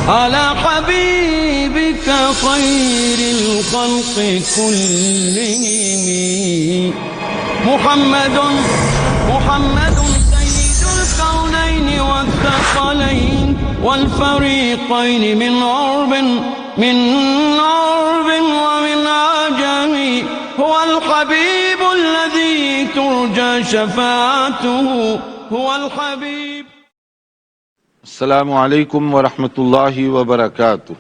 على حبيبك خير الخلق كلهم محمد سيد الكونين والثقلين والفريقين من عرب ومن عجم هو الحبيب الذي ترجى شفاعته هو الحبيب. السلام علیکم ورحمۃ اللہ وبرکاتہ.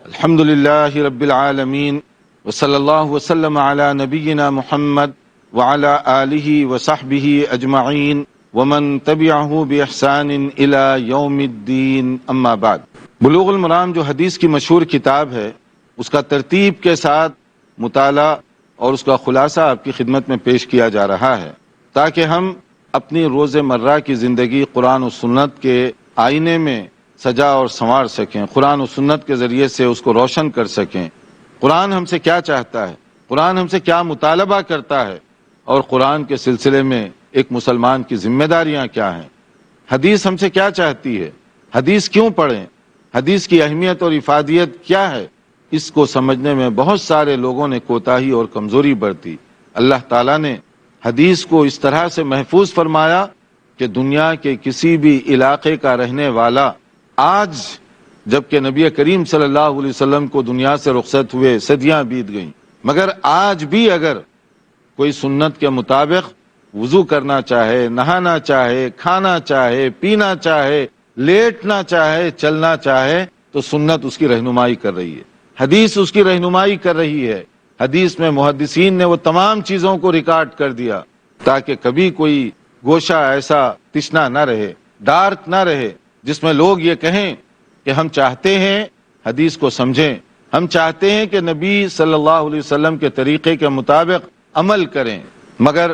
الحمد للہ رب العالمین وصلی اللہ وسلم علی نبینا محمد وعلی آلہ وصحبہ اجمعین ومن تبعہ باحسان الی یوم الدین. اما بعد. بلوغ المرام جو حدیث کی مشہور کتاب ہے، اس کا ترتیب کے ساتھ مطالعہ اور اس کا خلاصہ آپ کی خدمت میں پیش کیا جا رہا ہے تاکہ ہم اپنی روز مرہ کی زندگی قرآن و سنت کے آئینے میں سجا اور سنوار سکیں، قرآن و سنت کے ذریعے سے اس کو روشن کر سکیں. قرآن ہم سے کیا چاہتا ہے، قرآن ہم سے کیا مطالبہ کرتا ہے، اور قرآن کے سلسلے میں ایک مسلمان کی ذمہ داریاں کیا ہیں. حدیث ہم سے کیا چاہتی ہے، حدیث کیوں پڑھیں، حدیث کی اہمیت اور افادیت کیا ہے، اس کو سمجھنے میں بہت سارے لوگوں نے کوتاہی اور کمزوری برتی. اللہ تعالیٰ نے حدیث کو اس طرح سے محفوظ فرمایا کہ دنیا کے کسی بھی علاقے کا رہنے والا آج، جبکہ نبی کریم صلی اللہ علیہ وسلم کو دنیا سے رخصت ہوئے صدیاں بیت گئیں، مگر آج بھی اگر کوئی سنت کے مطابق وضو کرنا چاہے، نہانا چاہے، کھانا چاہے، پینا چاہے، لیٹنا چاہے، چلنا چاہے، تو سنت اس کی رہنمائی کر رہی ہے، حدیث اس کی رہنمائی کر رہی ہے. حدیث میں محدثین نے وہ تمام چیزوں کو ریکارڈ کر دیا تاکہ کبھی کوئی گوشہ ایسا تشنا نہ رہے، ڈارک نہ رہے، جس میں لوگ یہ کہیں کہ ہم چاہتے ہیں حدیث کو سمجھیں، ہم چاہتے ہیں کہ نبی صلی اللہ علیہ وسلم کے طریقے کے مطابق عمل کریں، مگر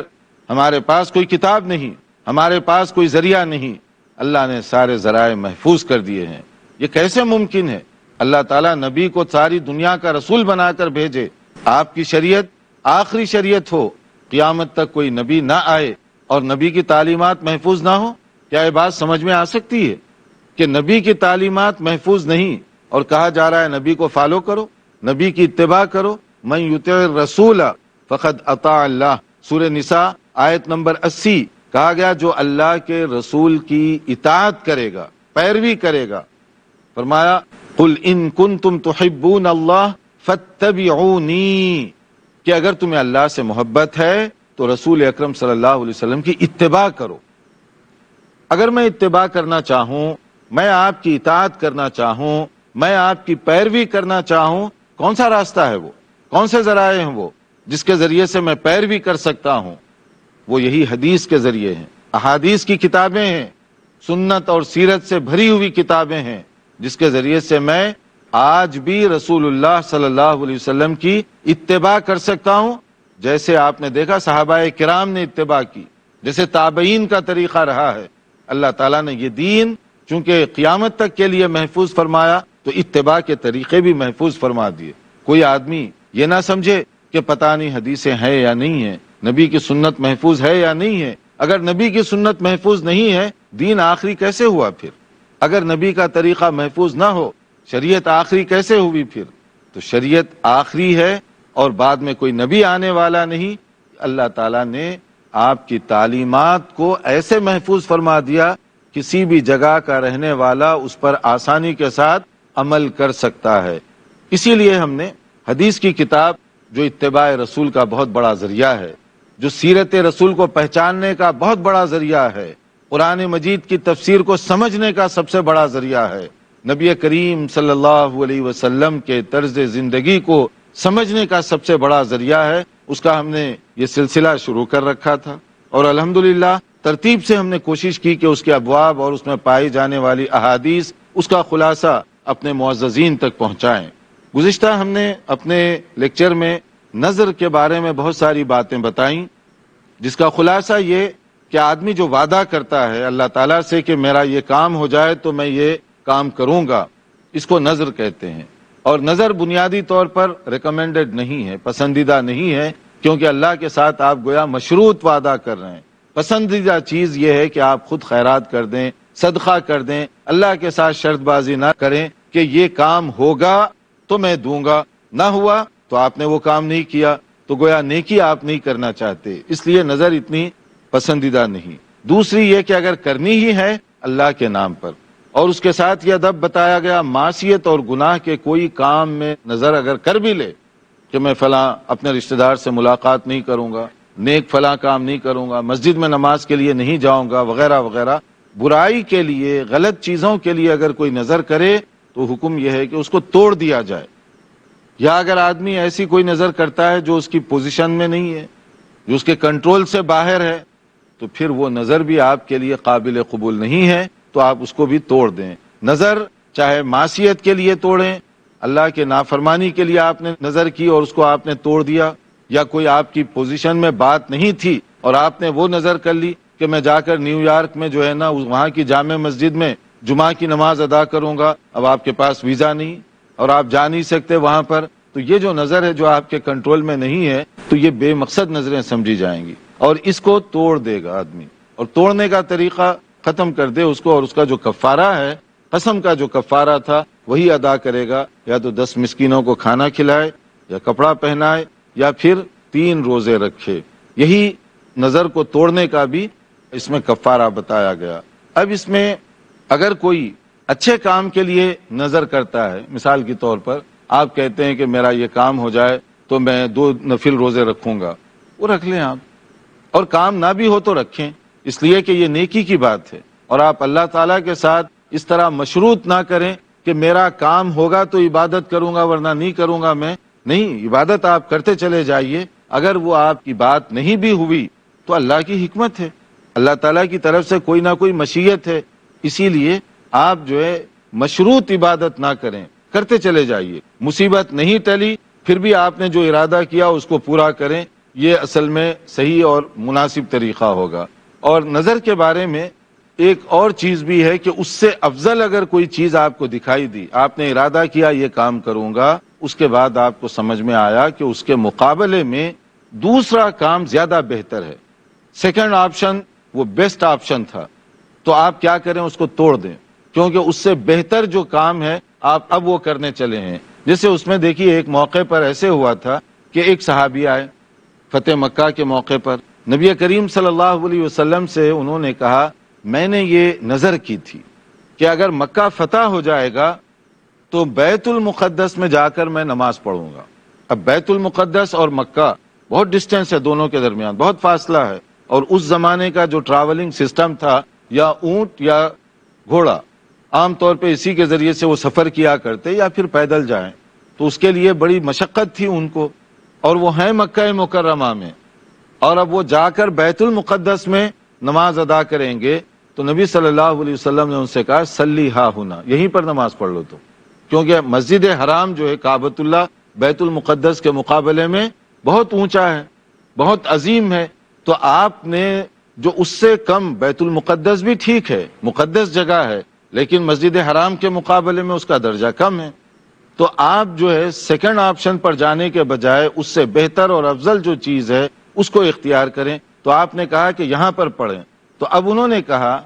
ہمارے پاس کوئی کتاب نہیں، ہمارے پاس کوئی ذریعہ نہیں. اللہ نے سارے ذرائع محفوظ کر دیے ہیں. یہ کیسے ممکن ہے؟ اللہ تعالیٰ نبی کو ساری دنیا کا رسول بنا کر بھیجے، آپ کی شریعت آخری شریعت ہو، قیامت تک کوئی نبی نہ آئے اور نبی کی تعلیمات محفوظ نہ ہو. کیا یہ بات سمجھ میں آ سکتی ہے کہ نبی کی تعلیمات محفوظ نہیں اور کہا جا رہا ہے نبی کو فالو کرو، نبی کی اتباع کرو؟ من یطع الرسول فقد اطاع اللہ، سورہ نساء آیت نمبر 80. کہا گیا جو اللہ کے رسول کی اطاعت کرے گا، پیروی کرے گا. فرمایا قل ان کنتم تحبون اللہ فاتبعونی، کہ اگر تمہیں اللہ سے محبت ہے تو رسول اکرم صلی اللہ علیہ وسلم کی اتباع کرو. اگر میں اتباع کرنا چاہوں، میں آپ کی اطاعت کرنا چاہوں، میں آپ کی پیروی کرنا چاہوں، کون سا راستہ ہے وہ، کون سے ذرائع ہیں وہ جس کے ذریعے سے میں پیروی کر سکتا ہوں؟ وہ یہی حدیث کے ذریعے ہیں، احادیث کی کتابیں ہیں، سنت اور سیرت سے بھری ہوئی کتابیں ہیں، جس کے ذریعے سے میں آج بھی رسول اللہ صلی اللہ علیہ وسلم کی اتباع کر سکتا ہوں. جیسے آپ نے دیکھا صحابہ کرام نے اتباع کی، جیسے تابعین کا طریقہ رہا ہے. اللہ تعالیٰ نے یہ دین چونکہ قیامت تک کے لیے محفوظ فرمایا تو اتباع کے طریقے بھی محفوظ فرما دیے. کوئی آدمی یہ نہ سمجھے کہ پتہ نہیں حدیثیں ہیں یا نہیں ہیں، نبی کی سنت محفوظ ہے یا نہیں ہے. اگر نبی کی سنت محفوظ نہیں ہے، دین آخری کیسے ہوا پھر؟ اگر نبی کا طریقہ محفوظ نہ ہو، شریعت آخری کیسے ہوئی پھر؟ تو شریعت آخری ہے اور بعد میں کوئی نبی آنے والا نہیں. اللہ تعالیٰ نے آپ کی تعلیمات کو ایسے محفوظ فرما دیا، کسی بھی جگہ کا رہنے والا اس پر آسانی کے ساتھ عمل کر سکتا ہے. اسی لیے ہم نے حدیث کی کتاب جو اتباع رسول کا بہت بڑا ذریعہ ہے، جو سیرت رسول کو پہچاننے کا بہت بڑا ذریعہ ہے، قرآن مجید کی تفسیر کو سمجھنے کا سب سے بڑا ذریعہ ہے، نبی کریم صلی اللہ علیہ وسلم کے طرز زندگی کو سمجھنے کا سب سے بڑا ذریعہ ہے، اس کا ہم نے یہ سلسلہ شروع کر رکھا تھا. اور الحمدللہ ترتیب سے ہم نے کوشش کی کہ اس کے ابواب اور اس میں پائی جانے والی احادیث، اس کا خلاصہ اپنے معززین تک پہنچائیں. گزشتہ ہم نے اپنے لیکچر میں نظر کے بارے میں بہت ساری باتیں بتائیں، جس کا خلاصہ یہ کہ آدمی جو وعدہ کرتا ہے اللہ تعالیٰ سے کہ میرا یہ کام ہو جائے تو میں یہ کام کروں گا، اس کو نظر کہتے ہیں. اور نظر بنیادی طور پر ریکمینڈڈ نہیں ہے، پسندیدہ نہیں ہے، کیونکہ اللہ کے ساتھ آپ گویا مشروط وعدہ کر رہے ہیں. پسندیدہ چیز یہ ہے کہ آپ خود خیرات کر دیں، صدقہ کر دیں، اللہ کے ساتھ شرط بازی نہ کریں کہ یہ کام ہوگا تو میں دوں گا، نہ ہوا تو آپ نے وہ کام نہیں کیا، تو گویا نیکی آپ نہیں کرنا چاہتے، اس لیے نظر اتنی پسندیدہ نہیں۔ دوسری یہ کہ اگر کرنی ہی ہے اللہ کے نام پر، اور اس کے ساتھ یہ ادب بتایا گیا معصیت اور گناہ کے کوئی کام میں نظر اگر کر بھی لے کہ میں فلاں اپنے رشتہ دار سے ملاقات نہیں کروں گا، نیک فلاں کام نہیں کروں گا، مسجد میں نماز کے لیے نہیں جاؤں گا، وغیرہ وغیرہ، برائی کے لیے، غلط چیزوں کے لیے اگر کوئی نظر کرے تو حکم یہ ہے کہ اس کو توڑ دیا جائے۔ یا اگر آدمی ایسی کوئی نظر کرتا ہے جو اس کی پوزیشن میں نہیں ہے، جو اس کے کنٹرول سے باہر ہے، تو پھر وہ نظر بھی آپ کے لیے قابل قبول نہیں ہے، تو آپ اس کو بھی توڑ دیں۔ نظر چاہے معصیت کے لیے توڑیں، اللہ کے نافرمانی کے لیے آپ نے نظر کی اور اس کو آپ نے توڑ دیا، یا کوئی آپ کی پوزیشن میں بات نہیں تھی اور آپ نے وہ نظر کر لی کہ میں جا کر نیو یارک میں جو ہے نا وہاں کی جامع مسجد میں جمعہ کی نماز ادا کروں گا، اب آپ کے پاس ویزا نہیں اور آپ جا نہیں سکتے وہاں پر، تو یہ جو نظر ہے جو آپ کے کنٹرول میں نہیں ہے تو یہ بے مقصد نظریں سمجھی جائیں گی، اور اس کو توڑ دے گا آدمی، اور توڑنے کا طریقہ ختم کر دے اس کو، اور اس کا جو کفارہ ہے، قسم کا جو کفارہ تھا وہی ادا کرے گا، یا تو 10 مسکینوں کو کھانا کھلائے، یا کپڑا پہنائے، یا پھر 3 روزے رکھے۔ یہی نظر کو توڑنے کا بھی اس میں کفارہ بتایا گیا۔ اب اس میں اگر کوئی اچھے کام کے لیے نظر کرتا ہے، مثال کے طور پر آپ کہتے ہیں کہ میرا یہ کام ہو جائے تو میں 2 نفل روزے رکھوں گا، وہ رکھ لیں آپ، اور کام نہ بھی ہو تو رکھیں، اس لیے کہ یہ نیکی کی بات ہے، اور آپ اللہ تعالیٰ کے ساتھ اس طرح مشروط نہ کریں کہ میرا کام ہوگا تو عبادت کروں گا ورنہ نہیں کروں گا میں، نہیں، عبادت آپ کرتے چلے جائیے، اگر وہ آپ کی بات نہیں بھی ہوئی تو اللہ کی حکمت ہے، اللہ تعالیٰ کی طرف سے کوئی نہ کوئی مشیت ہے، اسی لیے آپ جو ہے مشروط عبادت نہ کریں، کرتے چلے جائیے، مصیبت نہیں ٹلی پھر بھی آپ نے جو ارادہ کیا اس کو پورا کریں، یہ اصل میں صحیح اور مناسب طریقہ ہوگا۔ اور نظر کے بارے میں ایک اور چیز بھی ہے کہ اس سے افضل اگر کوئی چیز آپ کو دکھائی دی، آپ نے ارادہ کیا یہ کام کروں گا، اس کے بعد آپ کو سمجھ میں آیا کہ اس کے مقابلے میں دوسرا کام زیادہ بہتر ہے، سیکنڈ آپشن وہ بیسٹ آپشن تھا، تو آپ کیا کریں، اس کو توڑ دیں، کیونکہ اس سے بہتر جو کام ہے آپ اب وہ کرنے چلے ہیں۔ جیسے اس میں دیکھیے ایک موقع پر ایسے ہوا تھا کہ ایک صحابی آئے فتح مکہ کے موقع پر، نبی کریم صلی اللہ علیہ وسلم سے انہوں نے کہا میں نے یہ نظر کی تھی کہ اگر مکہ فتح ہو جائے گا تو بیت المقدس میں جا کر میں نماز پڑھوں گا۔ اب بیت المقدس اور مکہ بہت ڈسٹینس ہے، دونوں کے درمیان بہت فاصلہ ہے، اور اس زمانے کا جو ٹریولنگ سسٹم تھا، یا اونٹ یا گھوڑا، عام طور پہ اسی کے ذریعے سے وہ سفر کیا کرتے، یا پھر پیدل جائیں، تو اس کے لیے بڑی مشقت تھی ان کو، اور وہ ہیں مکہ مکرمہ میں، اور اب وہ جا کر بیت المقدس میں نماز ادا کریں گے، تو نبی صلی اللہ علیہ وسلم نے ان سے کہا صلی ہا ہونا، یہیں پر نماز پڑھ لو تم، کیونکہ مسجد حرام جو ہے کعبۃ اللہ بیت المقدس کے مقابلے میں بہت اونچا ہے، بہت عظیم ہے، تو آپ نے جو اس سے کم، بیت المقدس بھی ٹھیک ہے، مقدس جگہ ہے، لیکن مسجد حرام کے مقابلے میں اس کا درجہ کم ہے، تو آپ جو ہے سیکنڈ آپشن پر جانے کے بجائے اس سے بہتر اور افضل جو چیز ہے اس کو اختیار کریں۔ تو آپ نے کہا کہ یہاں پر پڑھیں، تو اب انہوں نے کہا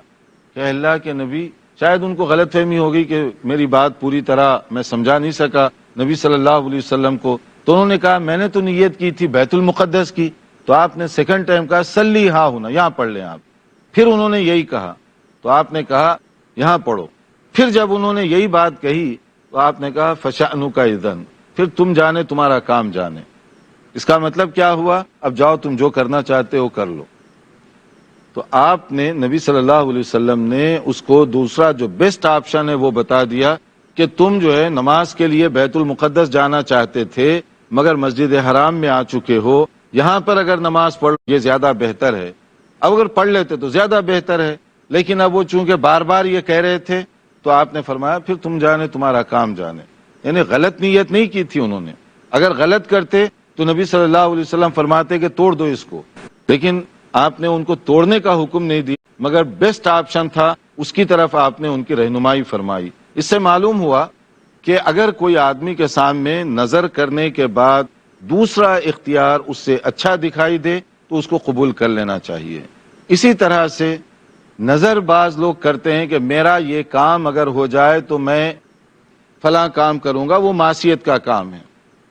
کہ اللہ کے نبی، شاید ان کو غلط فہمی ہوگی کہ میری بات پوری طرح میں سمجھا نہیں سکا نبی صلی اللہ علیہ وسلم کو، تو انہوں نے کہا میں نے تو نیت کی تھی بیت المقدس کی، تو آپ نے سیکنڈ ٹائم کہا صلی ہا ہونا، یہاں پڑھ لیں آپ، پھر انہوں نے یہی کہا، تو آپ نے کہا یہاں پڑھو، پھر جب انہوں نے یہی بات کہی تو آپ نے کہا فشأنک اذن، پھر تم جانے، تمہارا کام جانے۔ اس کا مطلب کیا ہوا، اب جاؤ تم جو کرنا چاہتے ہو کر لو۔ تو آپ نے نبی صلی اللہ علیہ وسلم نے اس کو دوسرا جو بیسٹ آپشن ہے وہ بتا دیا کہ تم جو ہے نماز کے لیے بیت المقدس جانا چاہتے تھے مگر مسجد حرام میں آ چکے ہو، یہاں پر اگر نماز پڑھو یہ زیادہ بہتر ہے، اب اگر پڑھ لیتے تو زیادہ بہتر ہے، لیکن اب وہ چونکہ بار بار یہ کہہ رہے تھے تو آپ نے فرمایا پھر تم جانے، تمہارا کام جانے، یعنی غلط نیت نہیں کی تھی انہوں نے، اگر غلط کرتے تو نبی صلی اللہ علیہ وسلم فرماتے کہ توڑ دو اس کو، لیکن آپ نے ان کو توڑنے کا حکم نہیں دیا، مگر بیسٹ آپشن تھا اس کی طرف آپ نے ان کی رہنمائی فرمائی۔ اس سے معلوم ہوا کہ اگر کوئی آدمی کے سامنے نظر کرنے کے بعد دوسرا اختیار اس سے اچھا دکھائی دے تو اس کو قبول کر لینا چاہیے، اسی طرح سے نظر بعض لوگ کرتے ہیں کہ میرا یہ کام اگر ہو جائے تو میں فلاں کام کروں گا، وہ معصیت کا کام ہے،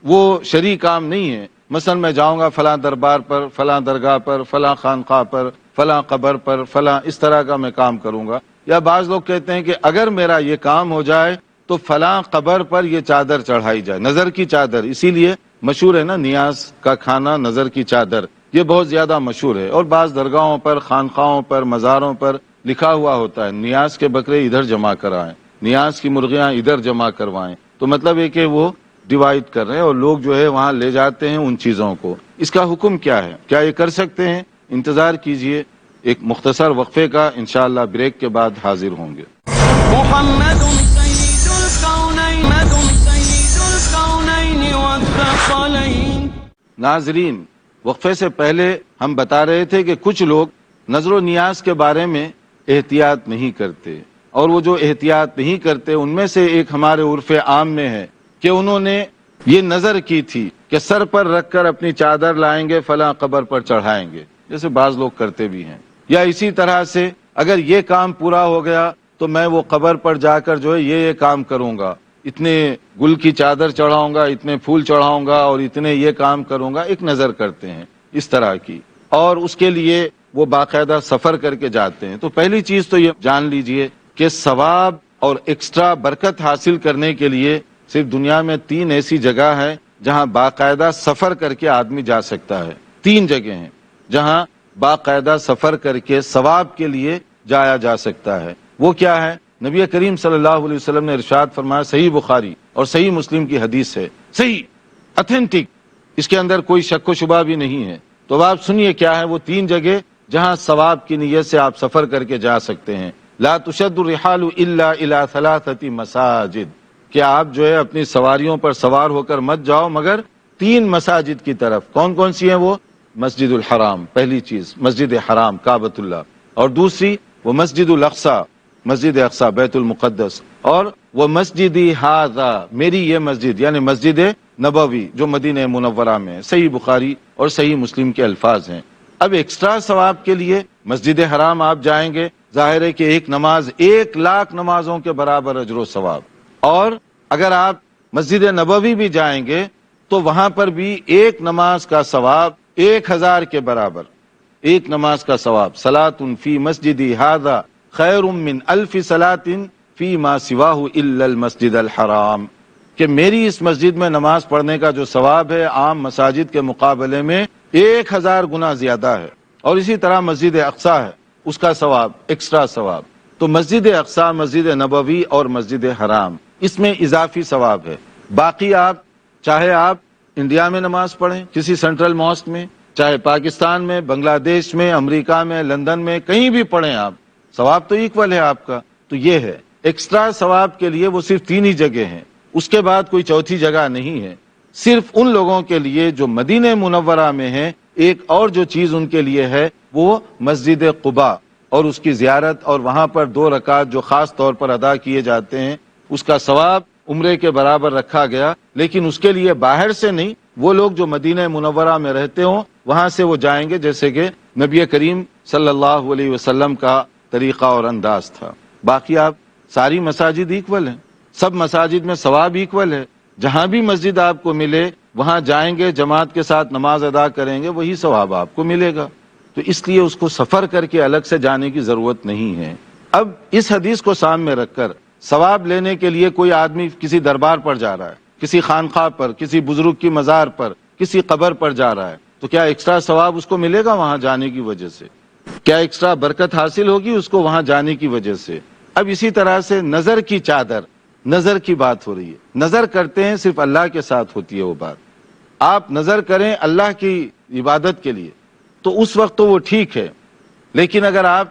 وہ شرعی کام نہیں ہے۔ مثلا میں جاؤں گا فلاں دربار پر، فلاں درگاہ پر، فلاں خانقاہ پر، فلاں قبر پر، فلاں اس طرح کا میں کام کروں گا۔ یا بعض لوگ کہتے ہیں کہ اگر میرا یہ کام ہو جائے تو فلاں قبر پر یہ چادر چڑھائی جائے، نظر کی چادر۔ اسی لیے مشہور ہے نا نیاز کا کھانا، نظر کی چادر، یہ بہت زیادہ مشہور ہے۔ اور بعض درگاہوں پر، خانقاہوں پر، مزاروں پر لکھا ہوا ہوتا ہے نیاز کے بکرے ادھر جمع کرائیں، نیاز کی مرغیاں ادھر جمع کروائیں۔ تو مطلب ہے کہ وہ ڈیوائڈ کر رہے ہیں اور لوگ جو ہے وہاں لے جاتے ہیں ان چیزوں کو۔ اس کا حکم کیا ہے؟ کیا یہ کر سکتے ہیں؟ انتظار کیجئے ایک مختصر وقفے کا، انشاءاللہ بریک کے بعد حاضر ہوں گے۔ محمد سید الكونین والثقلین۔ ناظرین، وقفے سے پہلے ہم بتا رہے تھے کہ کچھ لوگ نظر و نیاز کے بارے میں احتیاط نہیں کرتے، اور وہ جو احتیاط نہیں کرتے ان میں سے ایک ہمارے عرف عام میں ہے کہ انہوں نے یہ نظر کی تھی کہ سر پر رکھ کر اپنی چادر لائیں گے، فلاں قبر پر چڑھائیں گے، جیسے بعض لوگ کرتے بھی ہیں۔ یا اسی طرح سے اگر یہ کام پورا ہو گیا تو میں وہ قبر پر جا کر جو ہے یہ کام کروں گا، اتنے گل کی چادر چڑھاؤں گا، اتنے پھول چڑھاؤں گا اور اتنے یہ کام کروں گا، ایک نظر کرتے ہیں اس طرح کی، اور اس کے لیے وہ باقاعدہ سفر کر کے جاتے ہیں۔ تو پہلی چیز تو یہ جان لیجئے کہ ثواب اور ایکسٹرا برکت حاصل کرنے کے لیے صرف دنیا میں 3 ایسی جگہ ہے جہاں باقاعدہ سفر کر کے آدمی جا سکتا ہے۔ 3 جگہ ہیں جہاں باقاعدہ سفر کر کے ثواب کے لیے جایا جا سکتا ہے۔ وہ کیا ہے؟ نبی کریم صلی اللہ علیہ وسلم نے ارشاد فرمایا، صحیح بخاری اور صحیح مسلم کی حدیث ہے، صحیح اتھینٹک، اس کے اندر کوئی شک و شبہ بھی نہیں ہے۔ تو آپ سنیے کیا ہے وہ 3 جگہ جہاں ثواب کی نیت سے آپ سفر کر کے جا سکتے ہیں۔ لا تشد الرحال الا الى 3 مساجد، کہ آپ جو ہے اپنی سواریوں پر سوار ہو کر مت جاؤ مگر 3 مساجد کی طرف۔ کون کون سی ہیں وہ؟ مسجد الحرام، پہلی چیز مسجد حرام کعبۃ اللہ، اور دوسری وہ مسجد الاقصی، مسجد اقصی بیت المقدس، اور وہ مسجدی ھذا، میری یہ مسجد یعنی مسجد نبوی جو مدینہ منورہ میں ہے۔ صحیح بخاری اور صحیح مسلم کے الفاظ ہیں۔ اب ایکسٹرا ثواب کے لیے مسجد حرام آپ جائیں گے، ظاہر ہے کہ ایک نماز 1,00,000 نمازوں کے برابر اجر و ثواب، اور اگر آپ مسجد نبوی بھی جائیں گے تو وہاں پر بھی ایک نماز کا ثواب 1000 کے برابر، ایک نماز کا ثواب۔ صلاۃ فی مسجدی ھذا خیر من 1000 صلاۃ فی ما سواہ الا المسجد الحرام، کہ میری اس مسجد میں نماز پڑھنے کا جو ثواب ہے عام مساجد کے مقابلے میں 1000 گنا زیادہ ہے۔ اور اسی طرح مسجد اقصی ہے، اس کا ثواب ایکسٹرا ثواب۔ تو مسجد اقصی، مسجد نبوی اور مسجد حرام، اس میں اضافی ثواب ہے۔ باقی آپ چاہے آپ انڈیا میں نماز پڑھیں کسی سینٹرل ماسک میں، چاہے پاکستان میں، بنگلہ دیش میں، امریکہ میں، لندن میں، کہیں بھی پڑھیں آپ، ثواب تو ایکول ہے آپ کا۔ تو یہ ہے ایکسٹرا ثواب کے لیے وہ صرف 3 ہی جگہ ہیں، اس کے بعد کوئی چوتھی جگہ نہیں ہے۔ صرف ان لوگوں کے لیے جو مدینہ منورہ میں ہیں، ایک اور جو چیز ان کے لیے ہے وہ مسجد قباء اور اس کی زیارت، اور وہاں پر 2 رکعت جو خاص طور پر ادا کیے جاتے ہیں، اس کا ثواب عمرے کے برابر رکھا گیا۔ لیکن اس کے لیے باہر سے نہیں، وہ لوگ جو مدینہ منورہ میں رہتے ہوں وہاں سے وہ جائیں گے، جیسے کہ نبی کریم صلی اللہ علیہ وسلم کا طریقہ اور انداز تھا۔ باقی آپ ساری مساجد ایکول ہیں، سب مساجد میں ثواب ایکول ہے، جہاں بھی مسجد آپ کو ملے وہاں جائیں گے، جماعت کے ساتھ نماز ادا کریں گے، وہی ثواب آپ کو ملے گا۔ تو اس لیے اس کو سفر کر کے الگ سے جانے کی ضرورت نہیں ہے۔ اب اس حدیث کو سامنے رکھ کر ثواب لینے کے لیے کوئی آدمی کسی دربار پر جا رہا ہے، کسی خانقاہ پر، کسی بزرگ کی مزار پر، کسی قبر پر جا رہا ہے، تو کیا ایکسٹرا ثواب اس کو ملے گا وہاں جانے کی وجہ سے؟ کیا ایکسٹرا برکت حاصل ہوگی اس کو وہاں جانے کی وجہ سے؟ اب اسی طرح سے نظر کی چادر، نظر کی بات ہو رہی ہے۔ نظر کرتے ہیں صرف اللہ کے ساتھ ہوتی ہے وہ بات، آپ نظر کریں اللہ کی عبادت کے لیے تو اس وقت تو وہ ٹھیک ہے، لیکن اگر آپ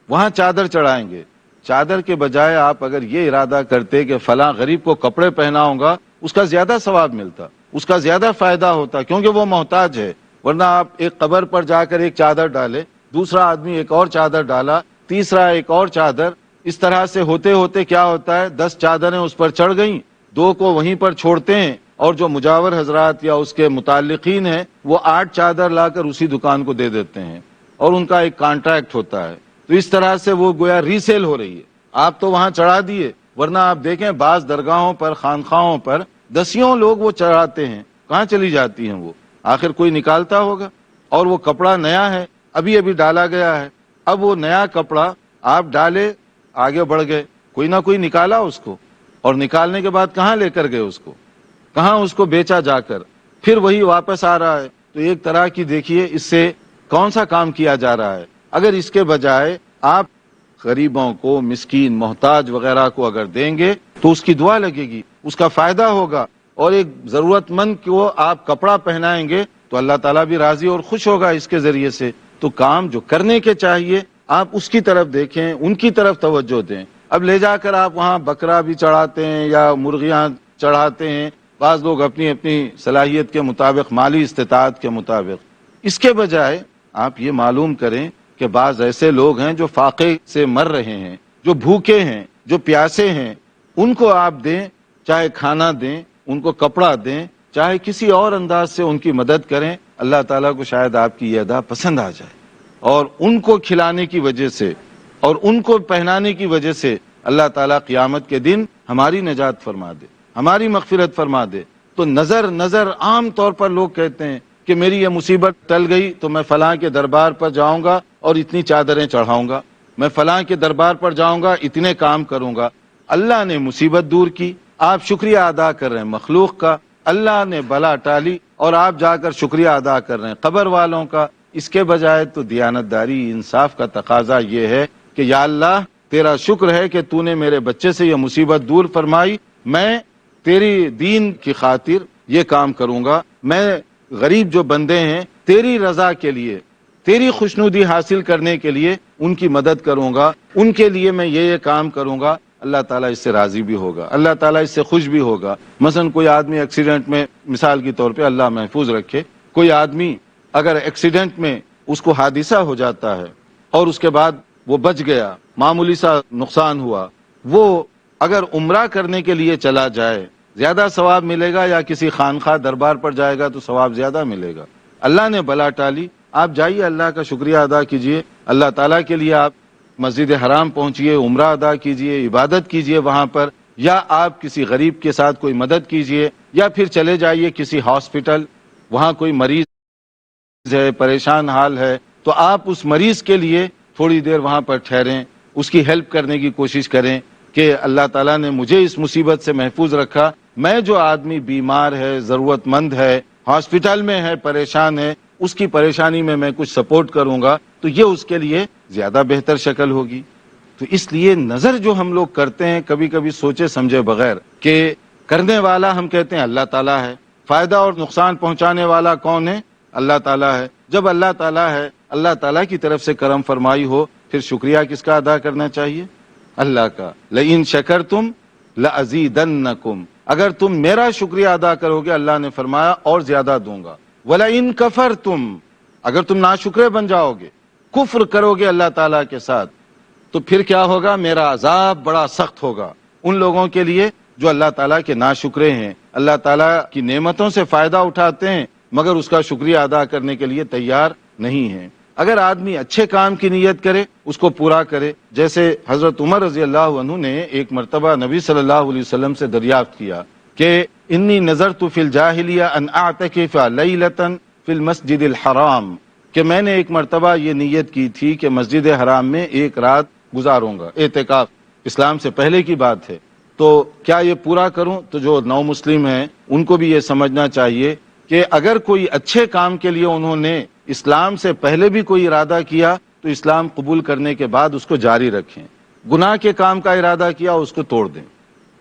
وہاں چادر چڑھائیں گے، چادر کے بجائے آپ اگر یہ ارادہ کرتے کہ فلاں غریب کو کپڑے پہناؤں گا، اس کا زیادہ ثواب ملتا، اس کا زیادہ فائدہ ہوتا، کیونکہ وہ محتاج ہے۔ ورنہ آپ ایک قبر پر جا کر ایک چادر ڈالے، دوسرا آدمی ایک اور چادر ڈالا، تیسرا ایک اور چادر، اس طرح سے ہوتے ہوتے کیا ہوتا ہے 10 چادریں اس پر چڑھ گئیں، 2 کو وہیں پر چھوڑتے ہیں، اور جو مجاور حضرات یا اس کے متعلقین ہیں وہ 8 چادر لا کر اسی دکان کو دے دیتے ہیں۔ اور ان کا ایک کانٹریکٹ ہوتا ہے، تو اس طرح سے وہ گویا ریسیل ہو رہی ہے۔ آپ تو وہاں چڑھا دیے، ورنہ آپ دیکھیں بعض درگاہوں پر، خانقاہوں پر دسیوں لوگ وہ چڑھاتے ہیں، کہاں چلی جاتی ہیں وہ؟ آخر کوئی نکالتا ہوگا، اور وہ کپڑا نیا ہے، ابھی ابھی ڈالا گیا ہے، اب وہ نیا کپڑا آپ ڈالے، آگے بڑھ گئے، کوئی نہ کوئی نکالا اس کو، اور نکالنے کے بعد کہاں لے کر گئے اس کو؟ کہاں اس کو بیچا جا کر؟ پھر وہی واپس آ رہا ہے۔ تو ایک طرح کی دیکھیے اس سے کون سا کام کیا جا رہا ہے؟ اگر اس کے بجائے آپ غریبوں کو، مسکین، محتاج وغیرہ کو اگر دیں گے تو اس کی دعا لگے گی، اس کا فائدہ ہوگا، اور ایک ضرورت مند کو آپ کپڑا پہنائیں گے تو اللہ تعالیٰ بھی راضی اور خوش ہوگا اس کے ذریعے سے۔ تو کام جو کرنے کے چاہیے آپ اس کی طرف دیکھیں، ان کی طرف توجہ دیں۔ اب لے جا کر آپ وہاں بکرا بھی چڑھاتے ہیں یا مرغیاں چڑھاتے ہیں، بعض لوگ اپنی اپنی صلاحیت کے مطابق، مالی استطاعت کے مطابق۔ اس کے بجائے آپ یہ معلوم کریں کہ بعض ایسے لوگ ہیں جو فاقے سے مر رہے ہیں، جو بھوکے ہیں، جو پیاسے ہیں، ان کو آپ دیں، چاہے کھانا دیں، ان کو کپڑا دیں، چاہے کسی اور انداز سے ان کی مدد کریں۔ اللہ تعالیٰ کو شاید آپ کی یہ ادا پسند آ جائے، اور ان کو کھلانے کی وجہ سے اور ان کو پہنانے کی وجہ سے اللہ تعالیٰ قیامت کے دن ہماری نجات فرما دے، ہماری مغفرت فرما دے۔ تو نظر عام طور پر لوگ کہتے ہیں کہ میری یہ مصیبت ٹل گئی تو میں فلاں کے دربار پر جاؤں گا اور اتنی چادریں چڑھاؤں گا، میں فلاں کے دربار پر جاؤں گا، اتنے کام کروں گا۔ اللہ نے مصیبت دور کی، آپ شکریہ ادا کر رہے ہیں مخلوق کا، اللہ نے بلا ٹالی اور آپ جا کر شکریہ ادا کر رہے ہیں قبر والوں کا۔ اس کے بجائے تو دیانتداری، انصاف کا تقاضا یہ ہے کہ یا اللہ تیرا شکر ہے کہ تو نے میرے بچے سے یہ مصیبت دور فرمائی، میں تیری دین کی خاطر یہ کام کروں گا، میں غریب جو بندے ہیں تیری رضا کے لیے، تیری خوشنودی حاصل کرنے کے لیے ان کی مدد کروں گا، ان کے لیے میں یہ کام کروں گا۔ اللہ تعالیٰ اس سے راضی بھی ہوگا، اللہ تعالیٰ اس سے خوش بھی ہوگا۔ مثلا کوئی آدمی ایکسیڈنٹ میں، مثال کے طور پہ اللہ محفوظ رکھے، کوئی آدمی اگر ایکسیڈنٹ میں اس کو حادثہ ہو جاتا ہے اور اس کے بعد وہ بچ گیا، معمولی سا نقصان ہوا، وہ اگر عمرہ کرنے کے لیے چلا جائے زیادہ ثواب ملے گا، یا کسی خانقاہ دربار پر جائے گا تو ثواب زیادہ ملے گا؟ اللہ نے بلا ٹالی، آپ جائیے، اللہ کا شکریہ ادا کیجئے، اللہ تعالیٰ کے لیے آپ مسجد حرام پہنچیے، عمرہ ادا کیجئے، عبادت کیجئے وہاں پر، یا آپ کسی غریب کے ساتھ کوئی مدد کیجئے، یا پھر چلے جائیے کسی ہاسپٹل، وہاں کوئی مریض ہے، پریشان حال ہے، تو آپ اس مریض کے لیے تھوڑی دیر وہاں پر ٹھہریں، اس کی ہیلپ کرنے کی کوشش کریں کہ اللہ تعالیٰ نے مجھے اس مصیبت سے محفوظ رکھا، میں جو آدمی بیمار ہے، ضرورت مند ہے، ہاسپٹل میں ہے، پریشان ہے، اس کی پریشانی میں کچھ سپورٹ کروں گا، تو یہ اس کے لیے زیادہ بہتر شکل ہوگی۔ تو اس لیے نظر جو ہم لوگ کرتے ہیں کبھی کبھی سوچے سمجھے بغیر، کہ کرنے والا ہم کہتے ہیں اللہ تعالیٰ ہے، فائدہ اور نقصان پہنچانے والا کون ہے؟ اللہ تعالیٰ ہے۔ جب اللہ تعالیٰ ہے، اللہ تعالیٰ کی طرف سے کرم فرمائی ہو، پھر شکریہ کس کا ادا کرنا چاہیے؟ اللہ کا۔ لئن شکرتم لأزیدنکم، اگر تم میرا شکریہ ادا کرو گے، اللہ نے فرمایا اور زیادہ دوں گا۔ وَلَئِن كَفَرْتُمْ، اگر تم ناشکرے بن جاؤ گے، کفر کرو گے اللہ تعالیٰ کے ساتھ، تو پھر کیا ہوگا؟ میرا عذاب بڑا سخت ہوگا ان لوگوں کے لیے جو اللہ تعالیٰ کے ناشکرے ہیں، اللہ تعالیٰ کی نعمتوں سے فائدہ اٹھاتے ہیں مگر اس کا شکریہ ادا کرنے کے لیے تیار نہیں ہیں۔ اگر آدمی اچھے کام کی نیت کرے، اس کو پورا کرے، جیسے حضرت عمر رضی اللہ عنہ نے ایک مرتبہ نبی صلی اللہ علیہ وسلم سے دریافت کیا کہ انی نظرت فی الجاہلیہ ان اعتکف لیلۃ فی المسجد الحرام، کہ میں نے ایک مرتبہ یہ نیت کی تھی کہ مسجد حرام میں ایک رات گزاروں گا، اعتکاف، اسلام سے پہلے کی بات ہے، تو کیا یہ پورا کروں؟ تو جو نو مسلم ہیں ان کو بھی یہ سمجھنا چاہیے کہ اگر کوئی اچھے کام کے لیے انہوں نے اسلام سے پہلے بھی کوئی ارادہ کیا تو اسلام قبول کرنے کے بعد اس کو جاری رکھیں، گناہ کے کام کا ارادہ کیا اس کو توڑ دیں۔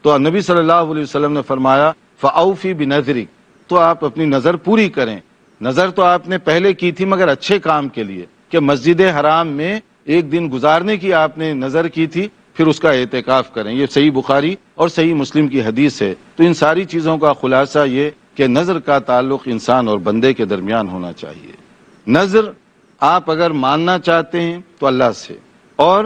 تو نبی صلی اللہ علیہ وسلم نے فرمایا فَأَوْفِ بِنَذْرِكَ، تو آپ اپنی نظر پوری کریں۔ نظر تو آپ نے پہلے کی تھی مگر اچھے کام کے لیے، کہ مسجد حرام میں ایک دن گزارنے کی آپ نے نظر کی تھی، پھر اس کا اعتکاف کریں۔ یہ صحیح بخاری اور صحیح مسلم کی حدیث ہے۔ تو ان ساری چیزوں کا خلاصہ یہ کہ نظر کا تعلق انسان اور بندے کے درمیان ہونا چاہیے۔ نظر آپ اگر ماننا چاہتے ہیں تو اللہ سے، اور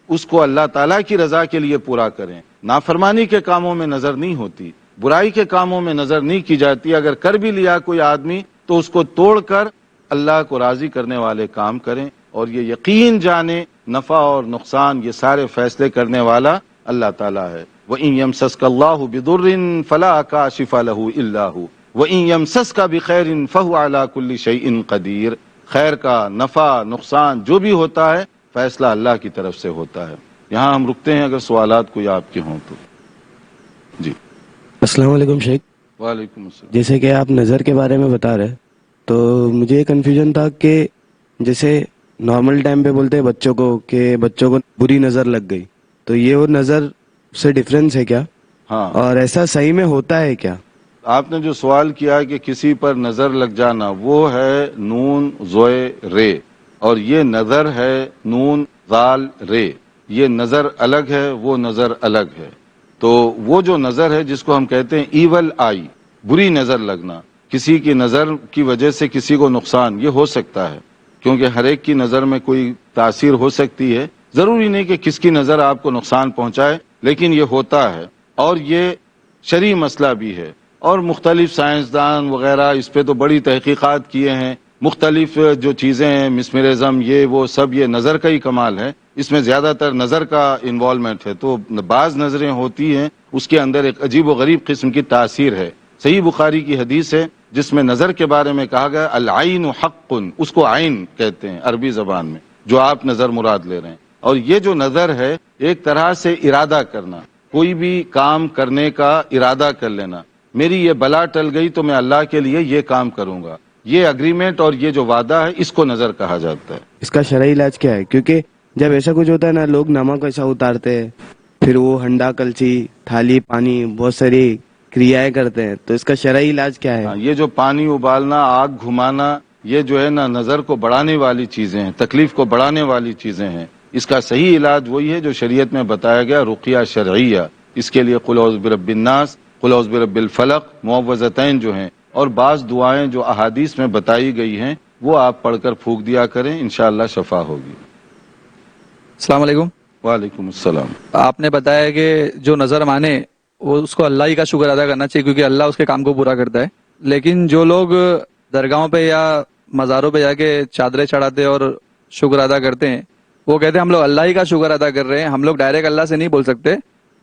اس کو اللہ تعالیٰ کی رضا کے لیے پورا کریں۔ نافرمانی کے کاموں میں نظر نہیں ہوتی، برائی کے کاموں میں نظر نہیں کی جاتی۔ اگر کر بھی لیا کوئی آدمی تو اس کو توڑ کر اللہ کو راضی کرنے والے کام کریں۔ اور یہ یقین جانے نفع اور نقصان یہ سارے فیصلے کرنے والا اللہ تعالیٰ ہے۔ وَإِن يَمْسَسْكَ اللَّهُ بِضُرٍّ فَلَا كَاشِفَ لَهُ إِلَّا هُوَ وَإِن يَمْسَسْكَ بِخَيْرٍ فَهُوَ عَلَى كُلِّ شَيْءٍ قَدِيرٌ۔ خیر کا نفع نقصان جو بھی ہوتا ہے فیصلہ اللہ کی طرف سے ہوتا ہے۔ یہاں ہم رکتے ہیں، اگر سوالات کوئی آپ کے ہوں تو۔ جی السلام علیکم شیخ، وعلیکم السلام۔ جیسے کہ آپ نظر کے بارے میں بتا رہے تو مجھے یہ کنفیوژن تھا کہ جیسے نارمل ٹائم پہ بولتے ہیں بچوں کو کہ بچوں کو بری نظر لگ گئی، تو یہ وہ نظر سے ڈفرینس ہے کیا؟ ہاں، اور ایسا صحیح میں ہوتا ہے کیا؟ آپ نے جو سوال کیا کہ کسی پر نظر لگ جانا، وہ ہے نون زوئے رے، اور یہ نظر ہے نون ذال رے۔ یہ نظر الگ ہے، وہ نظر الگ ہے۔ تو وہ جو نظر ہے جس کو ہم کہتے ہیں ایول آئی، بری نظر لگنا، کسی کی نظر کی وجہ سے کسی کو نقصان، یہ ہو سکتا ہے، کیونکہ ہر ایک کی نظر میں کوئی تاثیر ہو سکتی ہے۔ ضروری نہیں کہ کس کی نظر آپ کو نقصان پہنچائے، لیکن یہ ہوتا ہے، اور یہ شرعی مسئلہ بھی ہے، اور مختلف سائنسدان وغیرہ اس پہ تو بڑی تحقیقات کیے ہیں۔ مختلف جو چیزیں ہیں، مسمرزم، یہ وہ سب یہ نظر کا ہی کمال ہے، اس میں زیادہ تر نظر کا انوالومنٹ ہے۔ تو بعض نظریں ہوتی ہیں اس کے اندر ایک عجیب و غریب قسم کی تاثیر ہے۔ صحیح بخاری کی حدیث ہے جس میں نظر کے بارے میں کہا گیا العین حق، اس کو عین کہتے ہیں عربی زبان میں، جو آپ نظر مراد لے رہے ہیں۔ اور یہ جو نظر ہے ایک طرح سے ارادہ کرنا، کوئی بھی کام کرنے کا ارادہ کر لینا، میری یہ بلا ٹل گئی تو میں اللہ کے لیے یہ کام کروں گا، یہ اگریمنٹ اور یہ جو وعدہ ہے اس کو نظر کہا جاتا ہے۔ اس کا شرعی علاج کیا ہے؟ کیونکہ جب ایسا کچھ ہوتا ہے نا، لوگ نمک ایسا اتارتے ہیں، پھر وہ ہنڈا کلچی تھالی پانی بہت ساری کریائیں کرتے ہیں، تو اس کا شرعی علاج کیا ہے؟ یہ جو پانی ابالنا، آگ گھمانا، یہ جو ہے نا نظر کو بڑھانے والی چیزیں ہیں، تکلیف کو بڑھانے والی چیزیں ہیں۔ اس کا صحیح علاج وہی ہے جو شریعت میں بتایا گیا، رقیہ شرعیہ۔ اس کے لیے قل اعوذ برب الناس، قل اعوذ برب الفلق، معوذتین جو ہیں، اور بعض دعائیں جو احادیث میں بتائی گئی ہیں وہ آپ پڑھ کر پھونک دیا کریں، انشاءاللہ شفا ہوگی۔ السلام علیکم۔ وعلیکم السلام۔ آپ نے بتایا کہ جو نظر مانے وہ اس کو اللہ ہی کا شکر ادا کرنا چاہیے، کیونکہ اللہ اس کے کام کو پورا کرتا ہے۔ لیکن جو لوگ درگاہوں پہ یا مزاروں پہ جا کے چادریں چڑھاتے اور شکر ادا کرتے ہیں، وہ کہتے ہیں ہم لوگ اللہ ہی کا شکر ادا کر رہے ہیں، ہم لوگ ڈائریکٹ اللہ سے نہیں بول سکتے،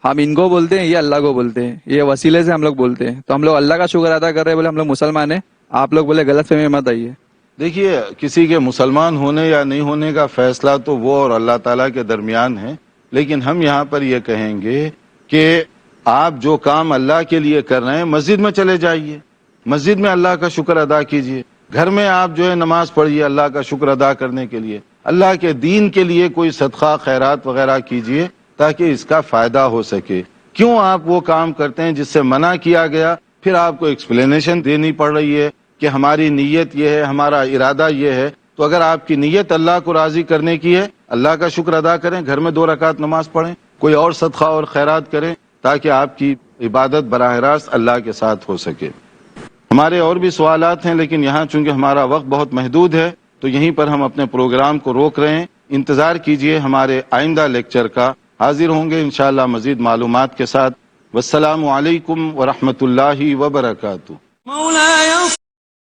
ہم ان کو بولتے ہیں، یہ اللہ کو بولتے ہیں، یہ وسیلے سے ہم لوگ بولتے ہیں، تو ہم لوگ اللہ کا شکر ادا کر رہے ہیں، بولے ہم لوگ مسلمان ہیں۔ آپ لوگ بولے غلط فہمی مت آئیے۔ دیکھیے، کسی کے مسلمان ہونے یا نہیں ہونے کا فیصلہ تو وہ اور اللہ تعالیٰ کے درمیان ہے، لیکن ہم یہاں پر یہ کہیں گے کہ آپ جو کام اللہ کے لیے کر رہے ہیں، مسجد میں چلے جائیے، مسجد میں اللہ کا شکر ادا کیجیے، گھر میں آپ جو ہے نماز پڑھیے اللہ کا شکر ادا کرنے کے لیے، اللہ کے دین کے لیے کوئی صدقہ خیرات وغیرہ کیجیے تاکہ اس کا فائدہ ہو سکے۔ کیوں آپ وہ کام کرتے ہیں جس سے منع کیا گیا، پھر آپ کو ایکسپلینیشن دینی پڑ رہی ہے کہ ہماری نیت یہ ہے، ہمارا ارادہ یہ ہے۔ تو اگر آپ کی نیت اللہ کو راضی کرنے کی ہے، اللہ کا شکر ادا کریں، گھر میں 2 رکعت نماز پڑھیں، کوئی اور صدقہ اور خیرات کریں تاکہ آپ کی عبادت براہ راست اللہ کے ساتھ ہو سکے۔ ہمارے اور بھی سوالات ہیں، لیکن یہاں چونکہ ہمارا وقت بہت محدود ہے تو یہیں پر ہم اپنے پروگرام کو روک رہے ہیں۔ انتظار کیجئے ہمارے آئندہ لیکچر کا، حاضر ہوں گے انشاءاللہ مزید معلومات کے ساتھ۔ والسلام علیکم ورحمۃ اللہ وبرکاتہ۔ مولاي